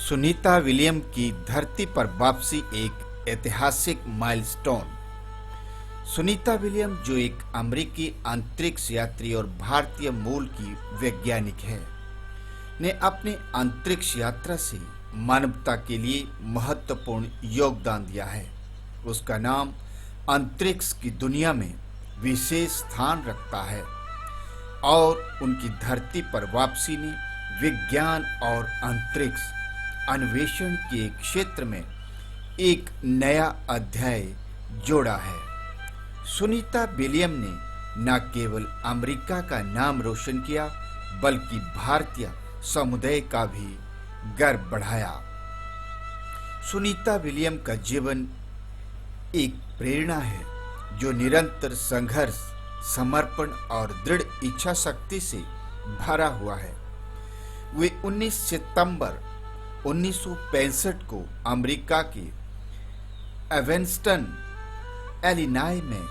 Sunita William की धरती पर वापसी एक ऐतिहासिक माइलस्टोन। सुनीता विलियम, जो एक अमेरिकी अंतरिक्ष यात्री और भारतीय मूल की वैज्ञानिक है, ने अपनी अंतरिक्ष यात्रा से मानवता के लिए महत्वपूर्ण योगदान दिया है। उसका नाम अंतरिक्ष की दुनिया में विशेष स्थान रखता है और उनकी धरती पर वापसी ने विज्ञान और अंतरिक्ष अन्वेषण के क्षेत्र में एक नया अध्याय जोड़ा है। सुनीता विलियम ने न केवल अमेरिका का नाम रोशन किया, बल्कि भारतीय समुदाय का भी गर्व बढ़ाया। सुनीता विलियम का जीवन एक प्रेरणा है जो निरंतर संघर्ष, समर्पण और दृढ़ इच्छा शक्ति से भरा हुआ है। वे 19 सितंबर 1965 को अमेरिका के एवेंस्टन, इलिनॉय में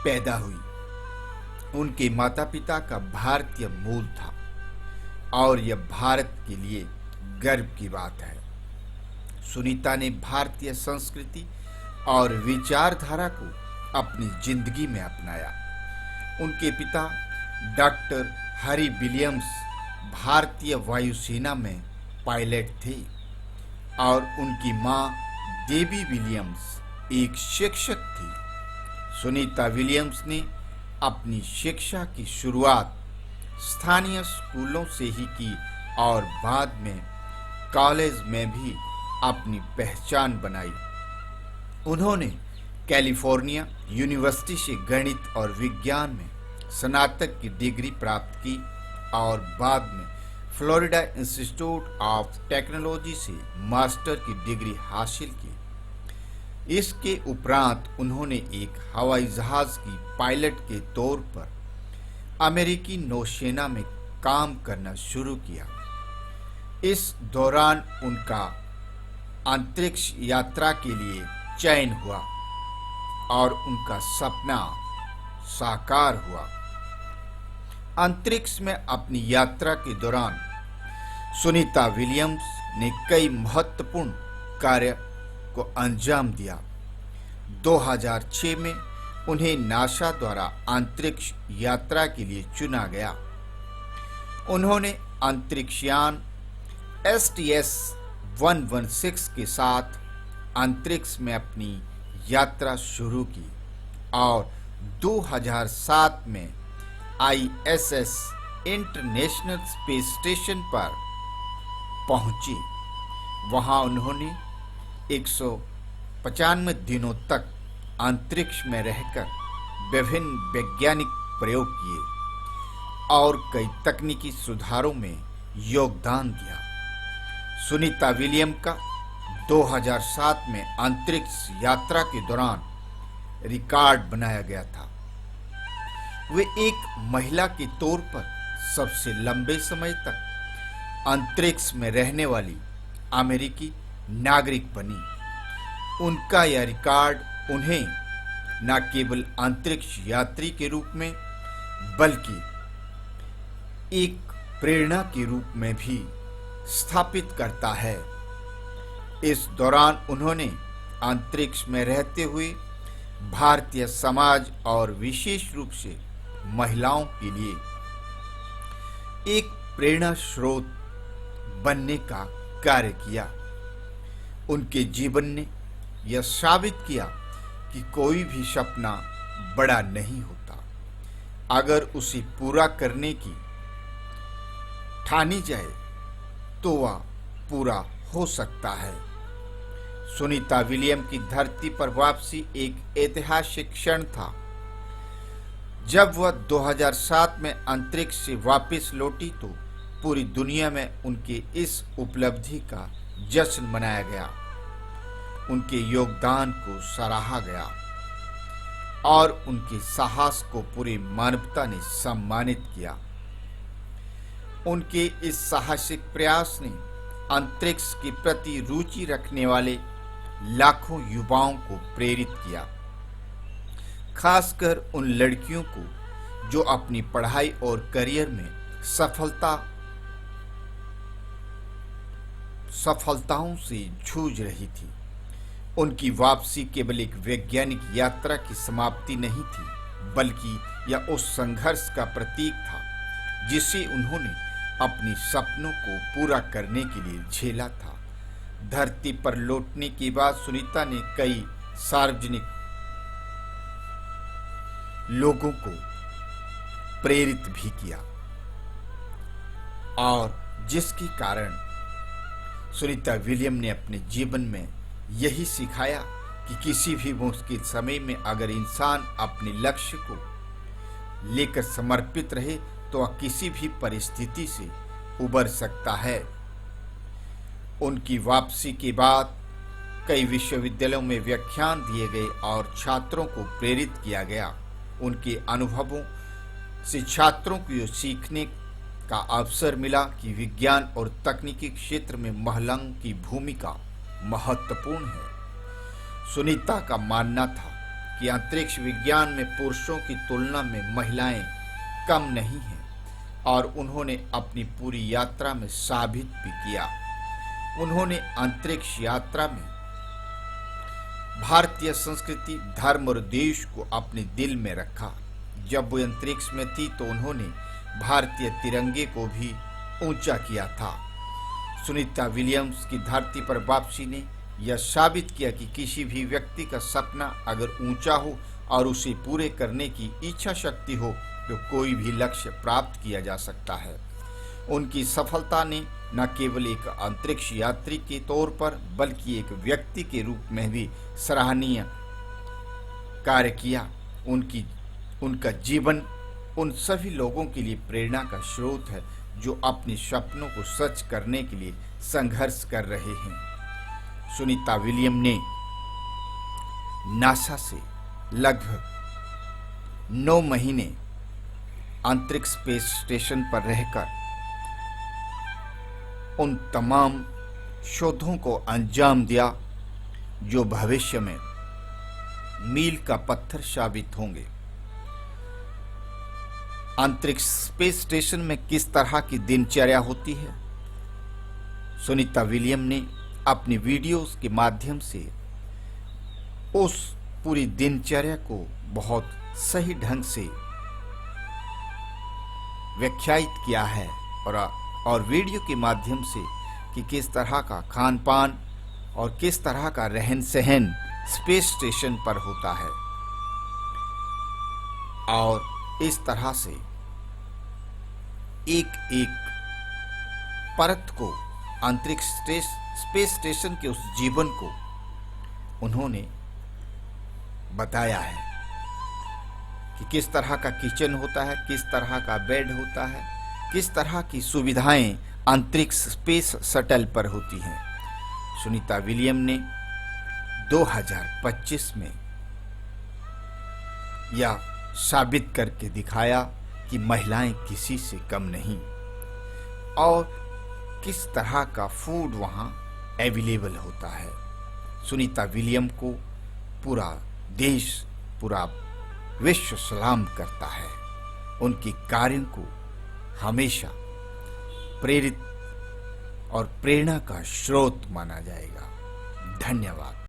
पैदा हुई। उनके माता पिता का भारतीय मूल था और यह भारत के लिए गर्व की बात है। सुनीता ने भारतीय संस्कृति और विचारधारा को अपनी जिंदगी में अपनाया। उनके पिता डॉक्टर हैरी विलियम्स भारतीय वायुसेना में पायलट थे और उनकी मां देबी विलियम्स एक शिक्षक थी। सुनीता विलियम्स ने अपनी शिक्षा की शुरुआत स्थानीय स्कूलों से ही की और बाद में कॉलेज में भी अपनी पहचान बनाई। उन्होंने कैलिफोर्निया यूनिवर्सिटी से गणित और विज्ञान में स्नातक की डिग्री प्राप्त की और बाद में फ्लोरिडा इंस्टीट्यूट ऑफ टेक्नोलॉजी से मास्टर की डिग्री हासिल की। इसके उपरांत उन्होंने एक हवाई जहाज की पायलट के तौर पर अमेरिकी नौसेना में काम करना शुरू किया। इस दौरान उनका अंतरिक्ष यात्रा के लिए चयन हुआ और उनका सपना साकार हुआ। अंतरिक्ष में अपनी यात्रा के दौरान सुनीता विलियम्स ने कई महत्वपूर्ण कार्य को अंजाम दिया। 2006 में उन्हें नासा द्वारा अंतरिक्ष यात्रा के लिए चुना गया। उन्होंने अंतरिक्षयान STS-116 के साथ अंतरिक्ष में अपनी यात्रा शुरू की और 2007 में ISS इंटरनेशनल स्पेस स्टेशन पर पहुंची। वहां उन्होंने 195 दिनों तक अंतरिक्ष में रहकर विभिन्न वैज्ञानिक प्रयोग किए और कई तकनीकी सुधारों में योगदान दिया। सुनीता विलियम का 2007 में अंतरिक्ष यात्रा के दौरान रिकॉर्ड बनाया गया था। वे एक महिला के तौर पर सबसे लंबे समय तक अंतरिक्ष में रहने वाली अमेरिकी नागरिक बनी। उनका यह रिकॉर्ड उन्हें न केवल अंतरिक्ष यात्री के रूप में, बल्कि एक प्रेरणा के रूप में भी स्थापित करता है। इस दौरान उन्होंने अंतरिक्ष में रहते हुए भारतीय समाज और विशेष रूप से महिलाओं के लिए एक प्रेरणा स्रोत बनने का कार्य किया। उनके जीवन ने यह साबित किया कि कोई भी सपना बड़ा नहीं होता, अगर उसे पूरा करने की ठानी जाए तो वह पूरा हो सकता है। सुनीता विलियम की धरती पर वापसी एक ऐतिहासिक क्षण था। जब वह 2007 में अंतरिक्ष से वापस लौटी तो पूरी दुनिया में उनके इस उपलब्धि का जश्न मनाया गया। उनके योगदान को सराहा गया और उनके साहस को पूरी मानवता ने सम्मानित किया। उनके इस साहसिक प्रयास ने अंतरिक्ष के प्रति रुचि रखने वाले लाखों युवाओं को प्रेरित किया, खासकर उन लड़कियों को जो अपनी पढ़ाई और करियर में सफलता सफलताओं से जूझ रही थी। उनकी वापसी केवल एक वैज्ञानिक यात्रा की समाप्ति नहीं थी, बल्कि यह उस संघर्ष का प्रतीक था जिसे उन्होंने अपने सपनों को पूरा करने के लिए झेला था। धरती पर लौटने के बाद सुनीता ने कई सार्वजनिक लोगों को प्रेरित भी किया, और जिसके कारण सुनीता विलियम ने अपने जीवन में यही सिखाया कि किसी भी मुश्किल समय में अगर इंसान अपने लक्ष्य को लेकर समर्पित रहे तो वह किसी भी परिस्थिति से उबर सकता है। उनकी वापसी के बाद कई विश्वविद्यालयों में व्याख्यान दिए गए और छात्रों को प्रेरित किया गया। उनके अनुभवों से छात्रों को यह सीखने का अवसर मिला कि विज्ञान और तकनीकी क्षेत्र में महिलाओं की भूमिका महत्वपूर्ण है। सुनीता का मानना था कि अंतरिक्ष विज्ञान में पुरुषों की तुलना में महिलाएं कम नहीं हैं, और उन्होंने अपनी पूरी यात्रा में साबित भी किया। उन्होंने अंतरिक्ष यात्रा में भारतीय संस्कृति, धर्म और देश को अपने दिल में रखा। जब वो अंतरिक्ष में थी तो उन्होंने भारतीय तिरंगे को भी ऊंचा किया था। सुनीता विलियम्स की धरती पर वापसी ने यह साबित किया कि किसी भी व्यक्ति का सपना अगर ऊंचा हो और उसे पूरे करने की इच्छा शक्ति हो तो कोई भी लक्ष्य प्राप्त किया जा सकता है। उनकी सफलता ने न केवल एक अंतरिक्ष यात्री के तौर पर बल्कि एक व्यक्ति के रूप में भी सराहनीय कार्य किया। उनका जीवन उन सभी लोगों के लिए प्रेरणा का स्रोत है जो अपने सपनों को सच करने के लिए संघर्ष कर रहे हैं। सुनीता विलियम ने नासा से लगभग 9 महीने अंतरिक्ष स्पेस स्टेशन पर रहकर उन तमाम शोधों को अंजाम दिया जो भविष्य में मील का पत्थर साबित होंगे। अंतरिक्ष स्पेस स्टेशन में किस तरह की दिनचर्या होती है, सुनीता विलियम ने अपनी वीडियोस के माध्यम से उस पूरी दिनचर्या को बहुत सही ढंग से व्याख्यायित किया है, और वीडियो के माध्यम से कि किस तरह का खान पान और किस तरह का रहन सहन स्पेस स्टेशन पर होता है, और इस तरह से एक एक परत को अंतरिक्ष स्पेस स्टेशन के उस जीवन को उन्होंने बताया है कि किस तरह का किचन होता है, किस तरह का बेड होता है, किस तरह की सुविधाएं अंतरिक्ष स्पेस शटल पर होती हैं। सुनीता विलियम ने 2025 में यह साबित करके दिखाया कि महिलाएं किसी से कम नहीं, और किस तरह का फूड वहां अवेलेबल होता है। सुनीता विलियम को पूरा देश, पूरा विश्व सलाम करता है। उनके कार्यों को हमेशा प्रेरित और प्रेरणा का स्रोत माना जाएगा। धन्यवाद।